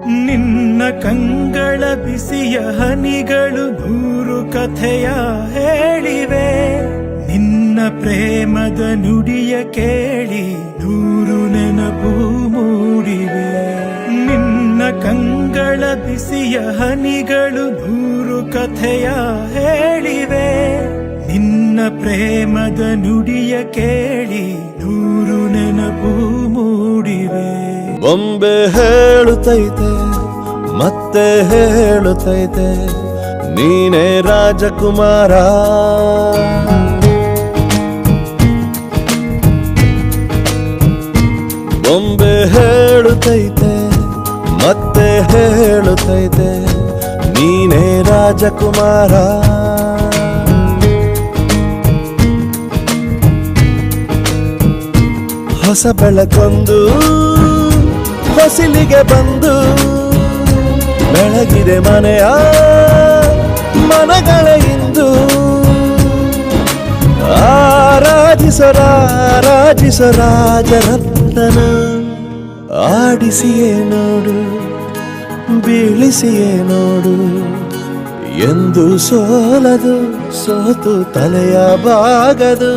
ನಿನ್ನ ಕಂಗಳ ಬಿಸಿಯ ಹನಿಗಳು ನೂರು ಕಥೆಯ ಹೇಳಿವೆ. ನಿನ್ನ ಪ್ರೇಮದ ನುಡಿಯ ಕೇಳಿ ನೂರು ನೆನಪು ಮೂಡಿವೆ. ನಿನ್ನ ಕಂಗಳ ಬಿಸಿಯ ಹನಿಗಳು ನೂರು ಕಥೆಯ ಹೇಳಿವೆ. ನಿನ್ನ ಪ್ರೇಮದ ನುಡಿಯ ಕೇಳಿ ನೂರು ನೆನಪು ಮೂಡಿವೆ. ಬೊಂಬೆ ಹೇಳುತ್ತೈತೆ ಮತ್ತೆ ಹೇಳುತ್ತೈತೆ ನೀನೇ ರಾಜಕುಮಾರ. ಬೊಂಬೆ ಹೇಳುತ್ತೈತೆ ಮತ್ತೆ ಹೇಳುತ್ತೈತೆ ನೀನೇ ರಾಜಕುಮಾರ. ಹೊಸ ಬೆಳಕೊಂದು ಹೊಸಿಲಿಗೆ ಬಂದು ಬೆಳಗಿದೆ ಮನೆಯ ಮನಗಳ ಇಂದು. ಆರಾಧಿಸೋ ರಾಜರತ್ನನ ಆಡಿಸಿಯೇ ನೋಡು ಬೀಳಿಸಿಯೇ ನೋಡು. ಎಂದು ಸೋಲದು ಸೋತು ತಲೆಯ ಬಾಗದು.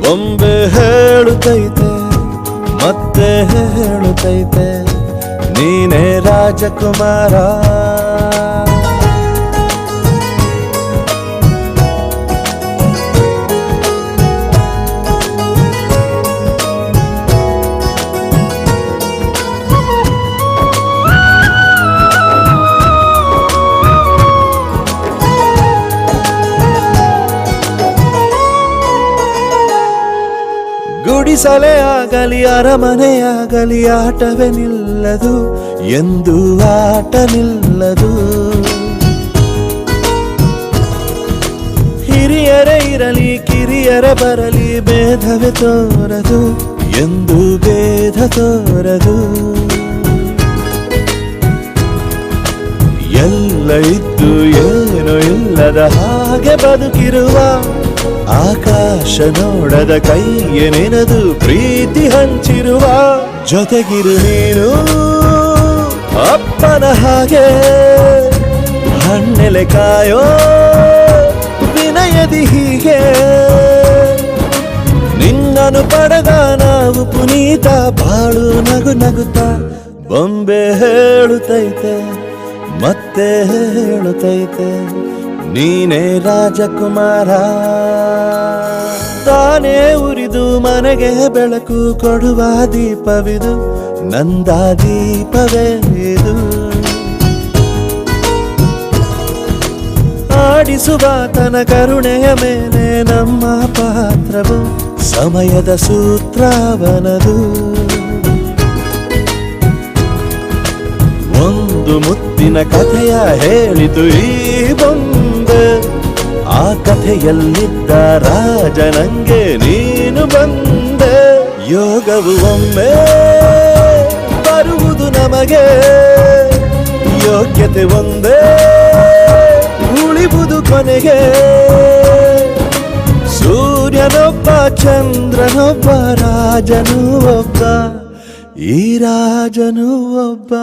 ಬೊಂಬೆ ಹೇಳುತ್ತೈತೆ ಮತ್ತೆ ಹೇಳುತ್ತೈತೆ ನೀನೇ ರಾಜಕುಮಾರ. ಗುಡಿಸಲೇ ಆಗಲಿ ಅರಮನೆಯಾಗಲಿ ಆಟವೇ ನಿಲ್ಲದು ಎಂದು ಆಟ ನಿಲ್ಲದು. ಹಿರಿಯರೇ ಇರಲಿ ಕಿರಿಯರೇ ಬರಲಿ ಭೇದವೇ ತೋರದು ಎಂದು ಭೇದ ತೋರದು. ಎಲ್ಲ ಇದ್ದು ಏನೋ ಇಲ್ಲದ ಹಾಗೆ ಬದುಕಿರುವ ಆಕಾಶ ನೋಡದ ಕೈಯೇ ನೆನೆದು ಪ್ರೀತಿ ಹಂಚಿರುವ. ಜೊತೆಗಿರು ನೀನು ಅಪ್ಪನ ಹಾಗೆ ಹಣ್ಣೆಲೆ ಕಾಯೋ ವಿನಯದಿ ಹೀಗೆ. ನಿನ್ನನ್ನು ಪಡೆದ ನಾವು ಪುನೀತ ಬಾಳು ನಗು ನಗುತ್ತಾ. ಬೊಂಬೆ ಹೇಳುತ್ತೈತೆ ಮತ್ತೆ ಹೇಳುತ್ತೈತೆ ನೀನೇ ರಾಜಕುಮಾರ. ತಾನೇ ಉರಿದು ಮನೆಗೆ ಬೆಳಕು ಕೊಡುವ ದೀಪವಿದು ನಂದ ದೀಪವೇ ಇದು. ಆಡಿಸುವ ತನ ಕರುಣೆಯ ಮೇಲೆ ನಮ್ಮ ಪಾತ್ರವು ಸಮಯದ ಸೂತ್ರವನದು. ಒಂದು ಮುತ್ತಿನ ಕಥೆಯ ಹೇಳಿತು ಈ ಬೊಂಬೆ. ಆ ಕಥೆಯಲ್ಲಿದ್ದ ರಾಜ ನಂಗೆ ನೀನು ಬಂದೆ. ಯೋಗವು ಒಮ್ಮೆ ಬರುವುದು ನಮಗೆ ಯೋಗ್ಯತೆ ಒಂದೇ ಉಳಿವುದು ಕೊನೆಗೆ. ಸೂರ್ಯನೊಬ್ಬ ಚಂದ್ರನೊಬ್ಬ ರಾಜನು ಒಬ್ಬ ಈ ರಾಜನು ಒಬ್ಬ.